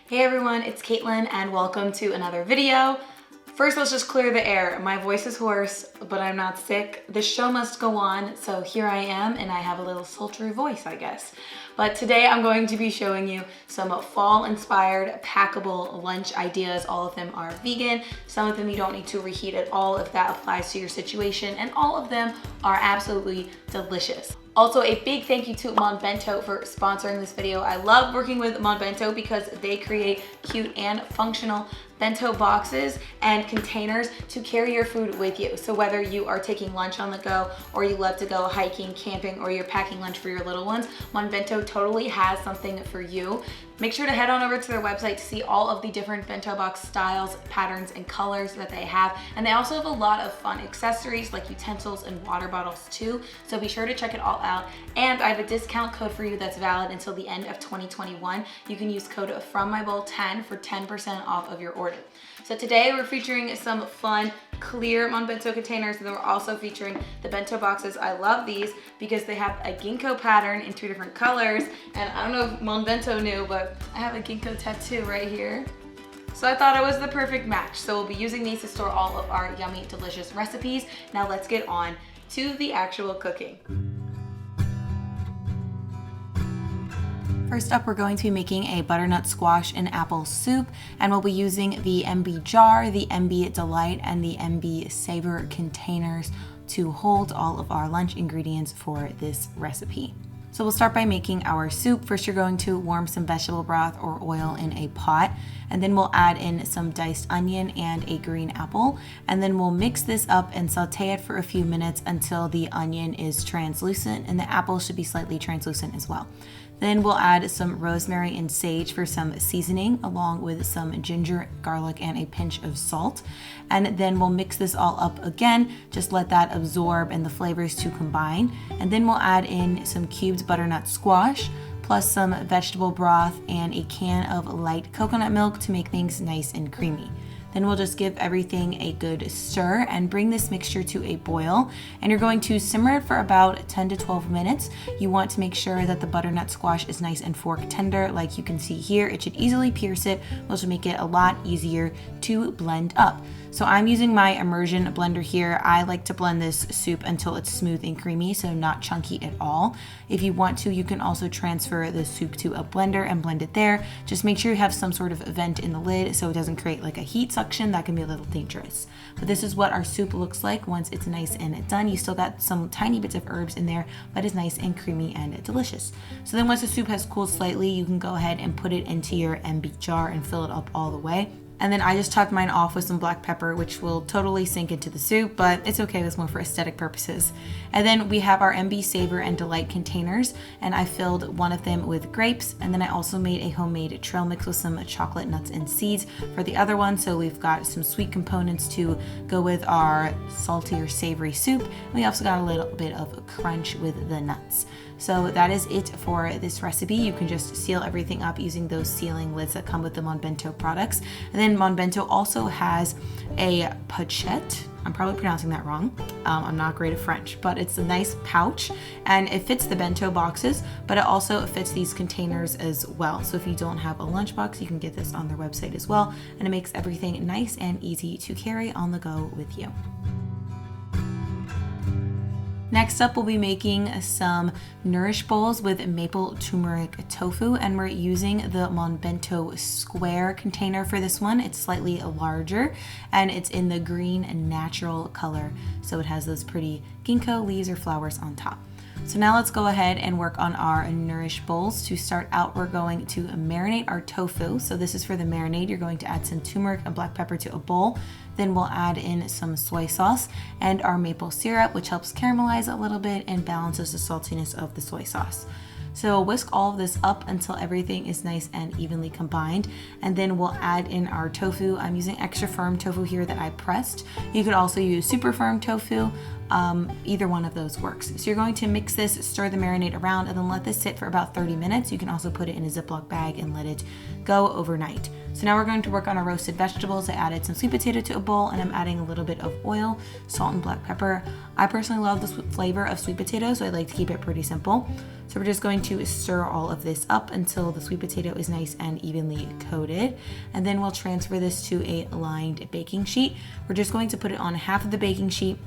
Hey everyone, it's Caitlin and welcome to another video. First, let's just clear the air. My voice is hoarse, but I'm not sick. The show must go on, so here I am, and I have a little sultry voice, I guess. But today I'm going to be showing you some fall-inspired packable lunch ideas. All of them are vegan. Some of them you don't need to reheat at all if that applies to your situation, and all of them are absolutely delicious. Also, a big thank you to Monbento for sponsoring this video. I love working with Monbento because they create cute and functional bento boxes and containers to carry your food with you. So whether you are taking lunch on the go, or you love to go hiking, camping, or you're packing lunch for your little ones, Monbento totally has something for you. Make sure to head on over to their website to see all of the different bento box styles, patterns, and colors that they have. And they also have a lot of fun accessories like utensils and water bottles too. So be sure to check it all out. And I have a discount code for you that's valid until the end of 2021. You can use code FROMMYBOWL10 for 10% off of your order. So today we're featuring some fun clear Monbento containers, and then we're also featuring the bento boxes. I love these because they have a ginkgo pattern in 2 different colors, and I don't know if Monbento knew, but I have a ginkgo tattoo right here. So I thought it was the perfect match. So we'll be using these to store all of our yummy, delicious recipes. Now let's get on to the actual cooking. First up, we're going to be making a butternut squash and apple soup, and we'll be using the MB jar, the MB Delight, and the MB Savor containers to hold all of our lunch ingredients for this recipe. So we'll start by making our soup. First, you're going to warm some vegetable broth or oil in a pot, and then we'll add in some diced onion and a green apple, and then we'll mix this up and saute it for a few minutes until the onion is translucent, and the apple should be slightly translucent as well. Then we'll add some rosemary and sage for some seasoning, along with some ginger, garlic, and a pinch of salt. And then we'll mix this all up again, just let that absorb and the flavors to combine. And then we'll add in some cubed butternut squash, plus some vegetable broth and a can of light coconut milk to make things nice and creamy. Then we'll just give everything a good stir and bring this mixture to a boil. And you're going to simmer it for about 10 to 12 minutes. You want to make sure that the butternut squash is nice and fork tender, like you can see here. It should easily pierce it, which will make it a lot easier to blend up. So I'm using my immersion blender here. I like to blend this soup until it's smooth and creamy, so not chunky at all. If you want to, you can also transfer the soup to a blender and blend it there. Just make sure you have some sort of vent in the lid so it doesn't create like a heat suction. That can be a little dangerous. But this is what our soup looks like once it's nice and done. You still got some tiny bits of herbs in there, but it's nice and creamy and delicious. So then once the soup has cooled slightly, you can go ahead and put it into your MB jar and fill it up all the way. And then I just topped mine off with some black pepper, which will totally sink into the soup, but it's okay, it's more for aesthetic purposes. And then we have our MB Savor and Delight containers, and I filled one of them with grapes, and then I also made a homemade trail mix with some chocolate nuts and seeds for the other one, so we've got some sweet components to go with our salty or savory soup. And we also got a little bit of crunch with the nuts. So that is it for this recipe. You can just seal everything up using those sealing lids that come with the Monbento products. And then Monbento also has a pochette. I'm probably pronouncing that wrong. I'm not great at French, but it's a nice pouch and it fits the bento boxes, but it also fits these containers as well. So if you don't have a lunchbox, you can get this on their website as well. And it makes everything nice and easy to carry on the go with you. Next up, we'll be making some Nourish bowls with maple turmeric tofu, and we're using the Monbento square container for this one. It's slightly larger and it's in the green and natural color, so it has those pretty ginkgo leaves or flowers on top. So now let's go ahead and work on our Nourish bowls. To start out, we're going to marinate our tofu. So this is for the marinade. You're going to add some turmeric and black pepper to a bowl. Then we'll add in some soy sauce and our maple syrup, which helps caramelize a little bit and balances the saltiness of the soy sauce. So whisk all of this up until everything is nice and evenly combined, and then we'll add in our tofu. I'm using extra firm tofu here that I pressed. You could also use super firm tofu. Either one of those works. So you're going to mix this, stir the marinade around, and then let this sit for about 30 minutes. You can also put it in a Ziploc bag and let it go overnight. So now we're going to work on our roasted vegetables. I added some sweet potato to a bowl, and I'm adding a little bit of oil, salt, and black pepper. I personally love the flavor of sweet potato, so I like to keep it pretty simple. So we're just going to stir all of this up until the sweet potato is nice and evenly coated. And then we'll transfer this to a lined baking sheet. We're just going to put it on half of the baking sheet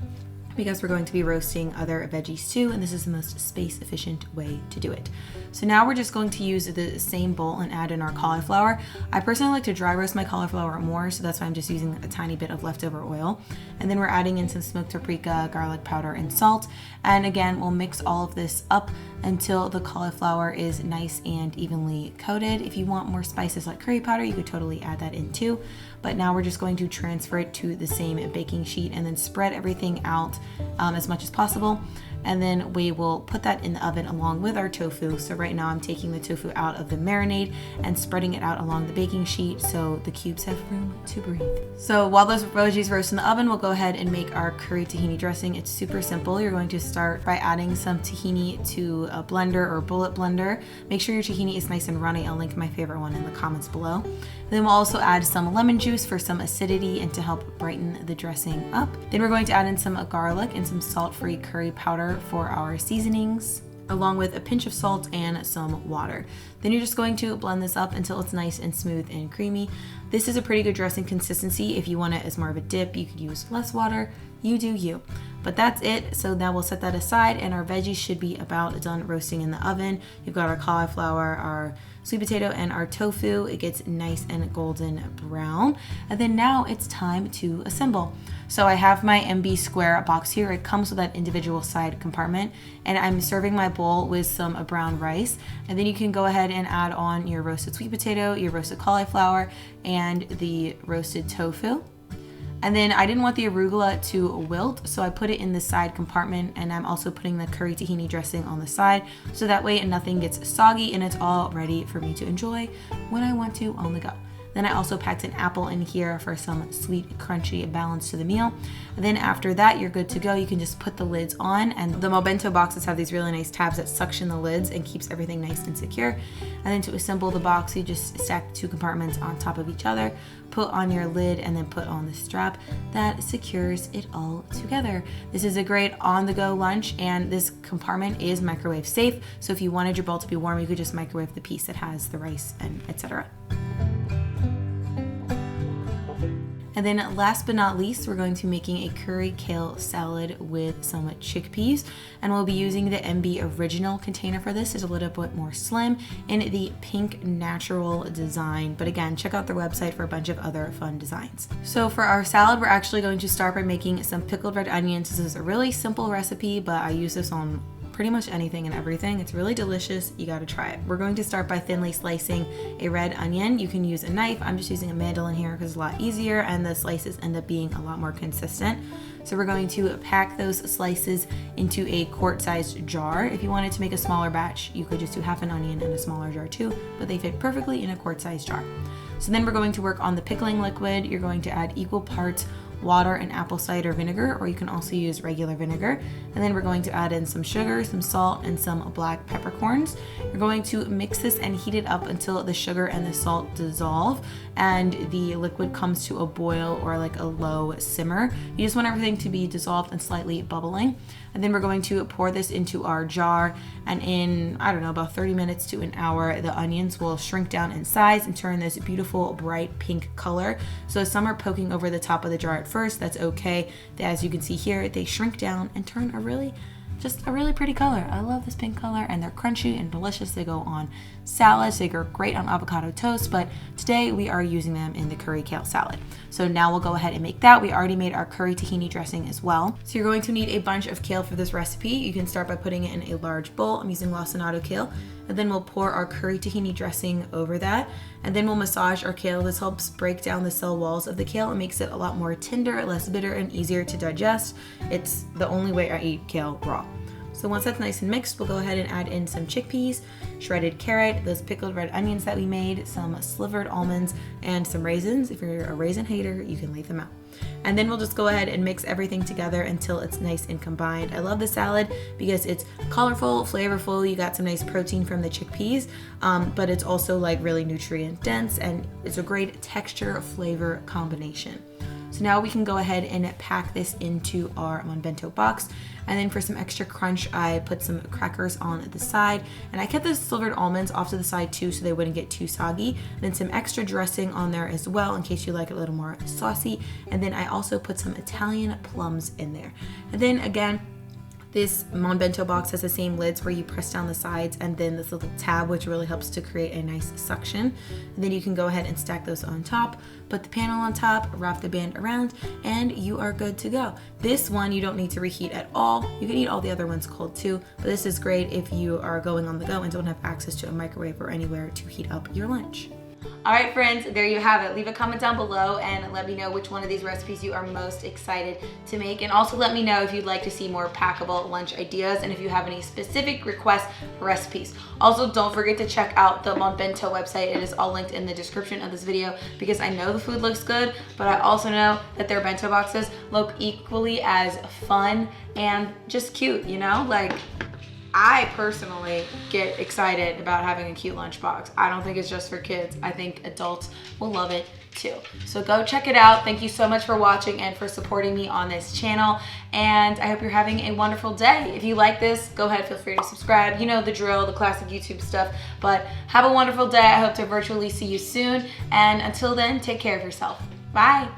because we're going to be roasting other veggies too, and this is the most space efficient way to do it. So now we're just going to use the same bowl and add in our cauliflower. I personally like to dry roast my cauliflower more, so that's why I'm just using a tiny bit of leftover oil. And then we're adding in some smoked paprika, garlic powder, and salt. And again, we'll mix all of this up until the cauliflower is nice and evenly coated. If you want more spices like curry powder, you could totally add that in too. But now we're just going to transfer it to the same baking sheet and then spread everything out as much as possible. And then we will put that in the oven along with our tofu. So right now I'm taking the tofu out of the marinade and spreading it out along the baking sheet so the cubes have room to breathe. So while those veggies roast in the oven, we'll go ahead and make our curry tahini dressing. It's super simple. You're going to start by adding some tahini to a blender or bullet blender. Make sure your tahini is nice and runny. I'll link my favorite one in the comments below. And then we'll also add some lemon juice for some acidity and to help brighten the dressing up. Then we're going to add in some garlic and some salt-free curry powder for our seasonings, along with a pinch of salt and some water. Then you're just going to blend this up until it's nice and smooth and creamy. This is a pretty good dressing consistency. If you want it as more of a dip, you could use less water. You do you. But that's it. So now we'll set that aside, and our veggies should be about done roasting in the oven. You've got our cauliflower, our sweet potato, and our tofu. It gets nice and golden brown. And then now it's time to assemble. So I have my MB square box here. It comes with that individual side compartment, and I'm serving my bowl with some brown rice. And then you can go ahead and add on your roasted sweet potato, your roasted cauliflower, and the roasted tofu. And then I didn't want the arugula to wilt, so I put it in the side compartment, and I'm also putting the curry tahini dressing on the side, so that way nothing gets soggy and it's all ready for me to enjoy when I want to on the go. Then I also packed an apple in here for some sweet, crunchy balance to the meal. And then after that, you're good to go. You can just put the lids on, and the Mobento boxes have these really nice tabs that suction the lids and keeps everything nice and secure. And then to assemble the box, you just stack 2 compartments on top of each other, put on your lid, and then put on the strap that secures it all together. This is a great on-the-go lunch, and this compartment is microwave safe. So if you wanted your bowl to be warm, you could just microwave the piece that has the rice and etc. And then last but not least, we're going to be making a curry kale salad with some chickpeas. And we'll be using the MB original container for this. It's a little bit more slim in the pink natural design. But again, check out their website for a bunch of other fun designs. So for our salad, we're actually going to start by making some pickled red onions. This is a really simple recipe, but I use this on pretty much anything and everything. It's really delicious. You gotta try it. We're going to start by thinly slicing a red onion. You can use a knife. I'm just using a mandolin here because it's a lot easier, and the slices end up being a lot more consistent. So we're going to pack those slices into a quart-sized jar. If you wanted to make a smaller batch, you could just do half an onion in a smaller jar too, but they fit perfectly in a quart-sized jar. So then we're going to work on the pickling liquid. You're going to add equal parts water and apple cider vinegar, or you can also use regular vinegar. And then we're going to add in some sugar, some salt, and some black peppercorns. You're going to mix this and heat it up until the sugar and the salt dissolve and the liquid comes to a boil or like a low simmer. You just want everything to be dissolved and slightly bubbling. And then we're going to pour this into our jar, and in, I don't know, about 30 minutes to an hour, the onions will shrink down in size and turn this beautiful bright pink color. So some are poking over the top of the jar at first, that's okay. As you can see here, they shrink down and turn just a really pretty color. I love this pink color, and they're crunchy and delicious. They go on salads, they go great on avocado toast, but today we are using them in the curry kale salad. So now we'll go ahead and make that. We already made our curry tahini dressing as well. So you're going to need a bunch of kale for this recipe. You can start by putting it in a large bowl. I'm using lacinato kale. And then we'll pour our curry tahini dressing over that. And then we'll massage our kale. This helps break down the cell walls of the kale and makes it a lot more tender, less bitter, and easier to digest. It's the only way I eat kale raw. So once that's nice and mixed, we'll go ahead and add in some chickpeas, shredded carrot, those pickled red onions that we made, some slivered almonds, and some raisins. If you're a raisin hater, you can leave them out. And then we'll just go ahead and mix everything together until it's nice and combined. I love the salad because it's colorful, flavorful. You got some nice protein from the chickpeas, but it's also like really nutrient dense, and it's a great texture flavor combination. So now we can go ahead and pack this into our Monbento box. And then for some extra crunch, I put some crackers on the side, and I kept the silvered almonds off to the side too so they wouldn't get too soggy. And then some extra dressing on there as well in case you like it a little more saucy. And then I also put some Italian plums in there. And then again, this Monbento box has the same lids where you press down the sides, and then this little tab which really helps to create a nice suction. And then you can go ahead and stack those on top, put the panel on top, wrap the band around, and you are good to go. This one you don't need to reheat at all. You can eat all the other ones cold too, but this is great if you are going on the go and don't have access to a microwave or anywhere to heat up your lunch. All right, friends, there you have it. Leave a comment down below and let me know which one of these recipes you are most excited to make. And also let me know if you'd like to see more packable lunch ideas and if you have any specific requests for recipes. Also, don't forget to check out the Monbento website. It is all linked in the description of this video because I know the food looks good, but I also know that their bento boxes look equally as fun and just cute, you know? Like, I personally get excited about having a cute lunchbox. I don't think it's just for kids. I think adults will love it too. So go check it out. Thank you so much for watching and for supporting me on this channel. And I hope you're having a wonderful day. If you like this, go ahead, feel free to subscribe. You know the drill, the classic YouTube stuff. But have a wonderful day. I hope to virtually see you soon. And until then, take care of yourself. Bye.